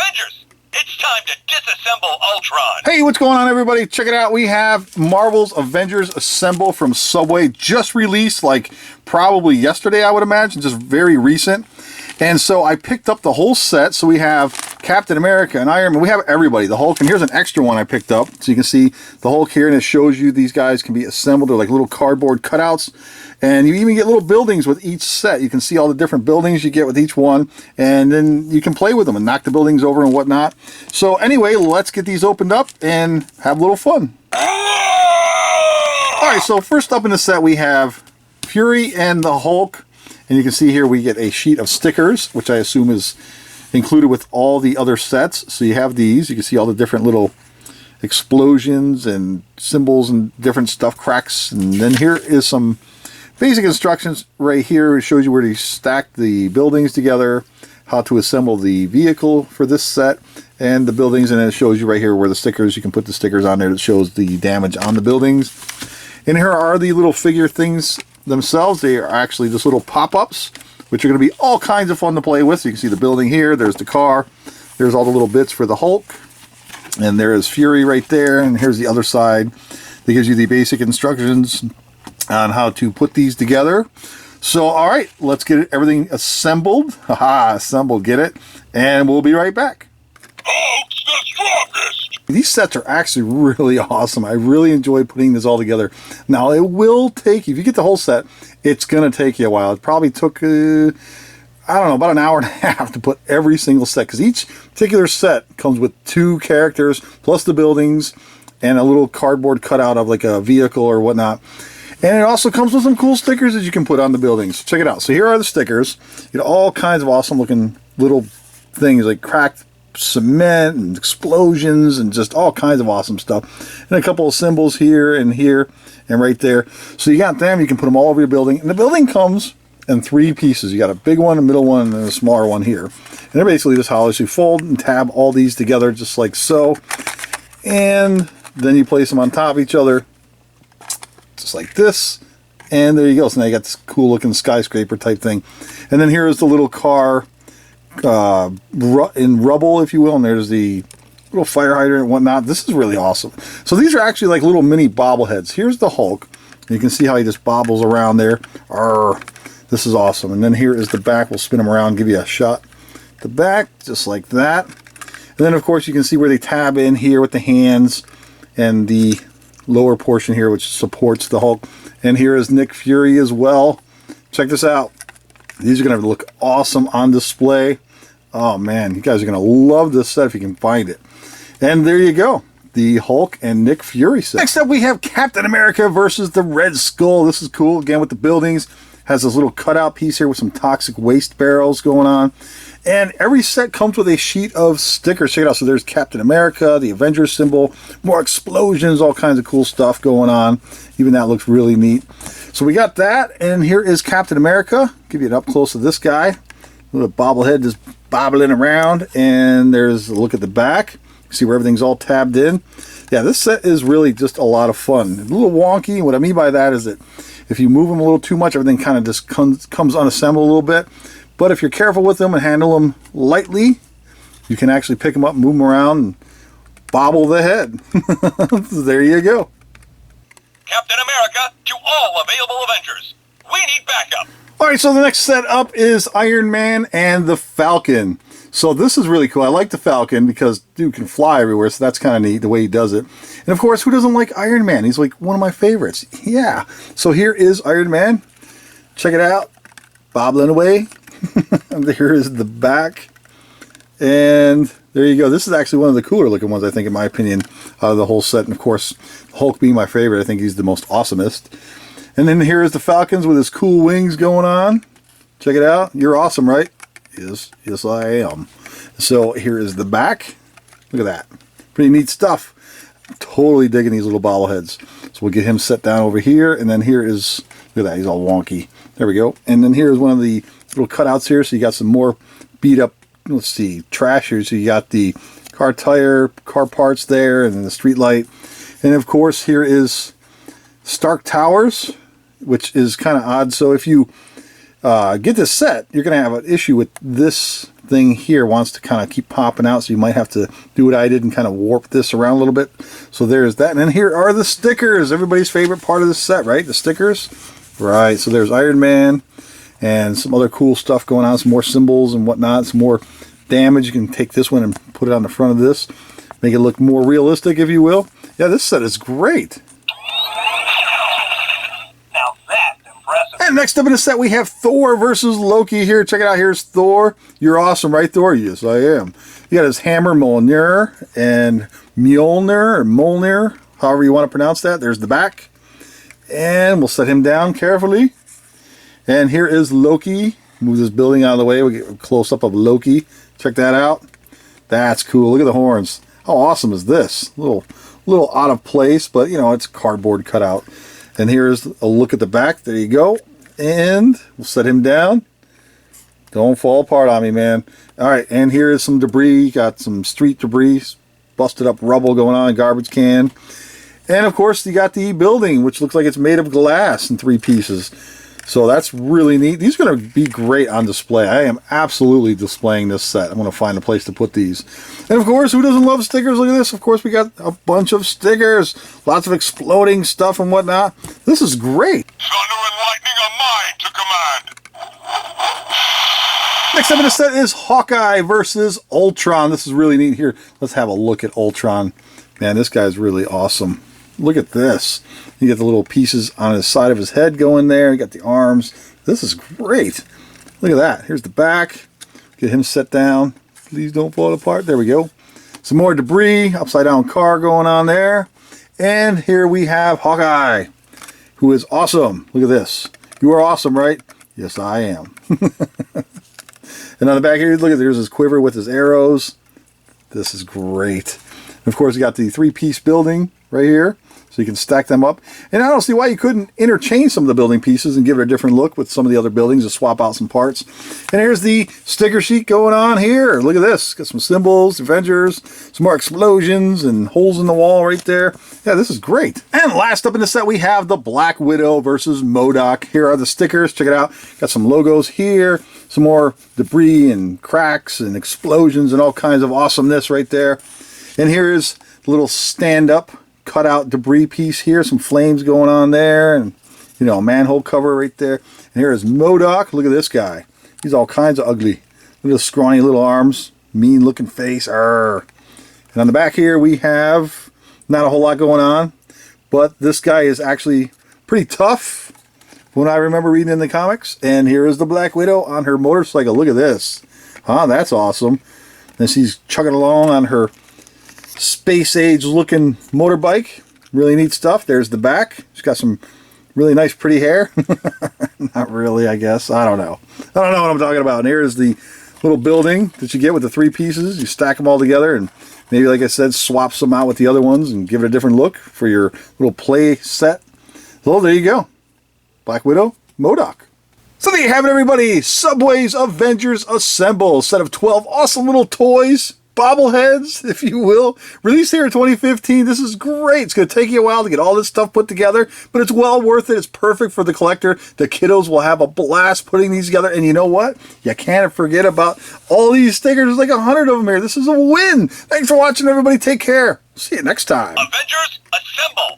Avengers! It's time to disassemble Ultron! Hey, what's going on, everybody? Check it out. We have Marvel's Avengers Assemble from Subway, just released like probably yesterday, I would imagine, just very recent. And so I picked up the whole set. So we have Captain America and Iron Man. We have everybody, the Hulk. And here's an extra one I picked up. So you can see the Hulk here, and it shows you these guys can be assembled. They're like little cardboard cutouts. And you even get little buildings with each set. You can see all the different buildings you get with each one. And then you can play with them and knock the buildings over and whatnot. So anyway, let's get these opened up and have a little fun. All right, so first up in the set we have Fury and the Hulk. And you can see here we get a sheet of stickers, which I assume is included with all the other sets. So you have these. You can see all the different little explosions and symbols and different stuff, cracks. And then here is some basic instructions right here. It shows you where to stack the buildings together, how to assemble the vehicle for this set, and the buildings. And then it shows you right here where the stickers, you can put the stickers on there that shows the damage on the buildings. And here are the little figure things themselves. They are actually just little pop-ups, which are going to be all kinds of fun to play with. So you can see the building here, there's the car, there's all the little bits for the Hulk, and there is Fury right there, and here's the other side that gives you the basic instructions on how to put these together. So alright, let's get everything assembled. Haha, assembled, get it? And we'll be right back. Hulk's the strongest! These sets are actually really awesome. I really enjoy putting this all together. Now, it will take you, if you get the whole set, it's going to take you a while. It probably took, I don't know, about an hour and a half to put every single set, because each particular set comes with 2 characters, plus the buildings, and a little cardboard cutout of like a vehicle or whatnot. And it also comes with some cool stickers that you can put on the buildings. Check it out. So here are the stickers. You know, all kinds of awesome looking little things like cracked cement and explosions and just all kinds of awesome stuff, and a couple of symbols here and right there. So you got them, you can put them all over your building, and the building comes in 3 pieces. You got a big one, a middle one, and a smaller one here, and they're basically just how you fold and tab all these together just like so, and then you place them on top of each other just like this, and there you go. So now you got this cool looking skyscraper type thing. And then here is the little car in rubble, if you will, and there's the little fire hydrant and whatnot. This is really awesome. So these are actually like little mini bobbleheads. Here's the Hulk. You can see how he just bobbles around there. Arr, this is awesome. And then here is the back. We'll spin him around, give you a shot. The back, just like that. And then of course you can see where they tab in here with the hands and the lower portion here, which supports the Hulk. And here is Nick Fury as well. Check this out. These are going to look awesome on display. Oh man, you guys are going to love this set if you can find it. And there you go, the Hulk and Nick Fury set. Next up we have Captain America versus the Red Skull. This is cool, again with the buildings. Has this little cutout piece here with some toxic waste barrels going on. And every set comes with a sheet of stickers. Check it out. So there's Captain America, the Avengers symbol, more explosions, all kinds of cool stuff going on. Even that looks really neat. So we got that, and here is Captain America. Give you an up close of this guy. Little bobblehead just bobbling around, and there's a look at the back. You see where everything's all tabbed in. Yeah, this set is really just a lot of fun. A little wonky. What I mean by that is that if you move them a little too much, everything kind of just comes unassembled a little bit. But if you're careful with them and handle them lightly, you can actually pick them up and move them around and bobble the head. There you go. Captain America to all available Avengers. We need backup. Alright, so the next set up is Iron Man and the Falcon. So this is really cool. I like the Falcon because dude can fly everywhere, so that's kind of neat the way he does it. And of course, who doesn't like Iron Man? He's like one of my favorites. Yeah. So here is Iron Man. Check it out. Bobbling away. And here is the back. And there you go. This is actually one of the cooler looking ones, I think, in my opinion, out of the whole set. And of course, Hulk being my favorite, I think he's the most awesomest. And then here is the Falcons with his cool wings going on. Check it out. You're awesome, right? Yes, I am. So here is the back. Look at that. Pretty neat stuff. Totally digging these little bobbleheads. So we'll get him set down over here. And then here is, look at that, he's all wonky. There we go. And then here's one of the little cutouts here. So you got some more beat up, let's see, trash here. So you got the car tire, car parts there, and then the street light. And of course, here is Stark Towers, which is kind of odd. So if you get this set, you're going to have an issue with this thing here wants to kind of keep popping out, so you might have to do what I did and kind of warp this around a little bit. So there's that. And then here are the stickers, everybody's favorite part of the set, right? The stickers. Right, so there's Iron Man and some other cool stuff going on, some more symbols and whatnot, some more damage. You can take this one and put it on the front of this, make it look more realistic, if you will. Yeah, this set is great. Now that's impressive. And next up in the set, we have Thor versus Loki here. Check it out. Here's Thor. You're awesome, right, Thor? Yes, I am. You got his hammer, Mjolnir, and Mjolnir, however you want to pronounce that. There's the back. And we'll set him down carefully. And here is Loki. Move this building out of the way. We'll get a close-up of Loki. Check that out. That's cool. Look at the horns. How awesome is this? A little out of place, but, you know, it's cardboard cutout. And here's a look at the back. There you go. And we'll set him down. Don't fall apart on me, man. All right, and here is some debris. Got some street debris, busted up rubble going on, garbage can. And of course, you got the building, which looks like it's made of glass in 3 pieces. So that's really neat. These are going to be great on display. I am absolutely displaying this set. I'm going to find a place to put these. And of course, who doesn't love stickers? Look at this. Of course, we got a bunch of stickers. Lots of exploding stuff and whatnot. This is great. Thunder and lightning are mine to command. Next up in the set is Hawkeye versus Ultron. This is really neat here. Let's have a look at Ultron. Man, this guy's really awesome. Look at this. You get the little pieces on his side of his head going there. You got the arms. This is great. Look at that. Here's the back. Get him set down. Please don't fall apart. There we go. Some more debris. Upside down car going on there. And here we have Hawkeye, who is awesome. Look at this. You are awesome, right? Yes, I am. And on the back here, look at there's his quiver with his arrows. This is great. And of course, you got the 3-piece building right here. So you can stack them up. And I don't see why you couldn't interchange some of the building pieces and give it a different look with some of the other buildings to swap out some parts. And here's the sticker sheet going on here. Look at this. Got some symbols, Avengers, some more explosions and holes in the wall right there. Yeah, this is great. And last up in the set, we have the Black Widow versus MODOK. Here are the stickers. Check it out. Got some logos here. Some more debris and cracks and explosions and all kinds of awesomeness right there. And here's the little stand-up cutout debris piece here, some flames going on there, and you know, a manhole cover right there. And here is MODOK. Look at this guy. He's all kinds of ugly. Look at those scrawny little arms, mean looking face. Arr. And on the back here we have not a whole lot going on, but this guy is actually pretty tough when I remember reading in the comics. And here is the Black Widow on her motorcycle. Look at this. Huh, that's awesome. And she's chugging along on her space age looking motorbike. Really neat stuff. There's the back. She's got some really nice pretty hair. Not really, I guess. I don't know what I'm talking about. And here's the little building that you get with the 3 pieces. You stack them all together and maybe, like I said, swap some out with the other ones and give it a different look for your little play set. So there you go. Black Widow, MODOK. So there you have it, everybody. Subway's Avengers Assemble. Set of 12 awesome little toys. Bobbleheads, if you will, released here in 2015. This is great. It's going to take you a while to get all this stuff put together, but it's well worth it. It's perfect for the collector. The kiddos will have a blast putting these together. And you know what? You can't forget about all these stickers. There's like 100 of them here. This is a win. Thanks for watching, everybody. Take care. See you next time. Avengers, assemble!